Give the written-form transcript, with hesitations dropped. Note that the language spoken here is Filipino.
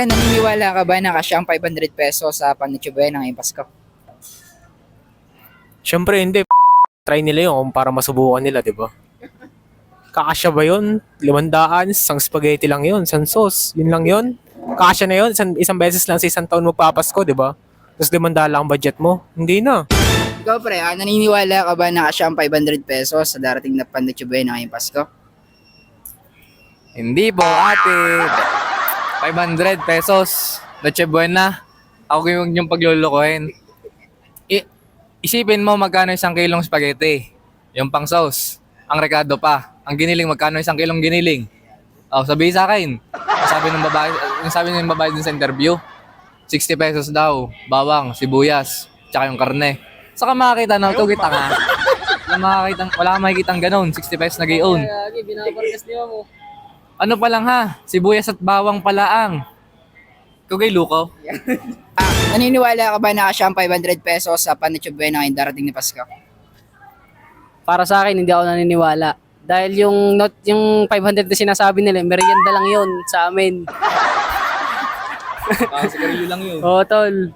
Naniniwala ka ba na kasya ang 500 pesos sa Panitsubuhay ng ngayong Pasko? Siyempre hindi. Try nila yun para masubukan nila, di ba? Kakasya ba yun? 500, isang spaghetti lang yun, isang sauce, yun lang yun. Kakasya na yun, isang beses lang sa isang taon magpapasko, di ba? Tapos 500 lang ang budget mo. Hindi na. Ikaw pre, naniniwala ka ba na kasya ang 500 pesos sa darating na Panitsubuhay ng ngayong Pasko? Hindi po, ate. 500 pesos. Noche buena. Ako yung paglulukohin. Isipin mo magkano isang kilong spaghetti. Yung pang sauce. Ang rekado pa. Ang giniling, magkano isang kilong giniling. Oh, sabihin sa akin. Sabi ng babae din sa interview. 60 pesos daw. Bawang, sibuyas, tsaka yung karne. Saka makakita na, tugit nga. Wala kang makikitang ganun. 60 pesos nag-i-own. Binabargas niyo mo. Ano pa lang ha? Sibuyas at bawang palaang. Kugay luko. Naniniwala ka ba na kasya ang 500 pesos sa Panitsubuhay ng ngayong darating na Pasko? Para sa akin, hindi ako naniniwala. Dahil yung 500 na sinasabi nila, merienda lang yun sa amin. Sigarilyo lang yun. Oo, tol.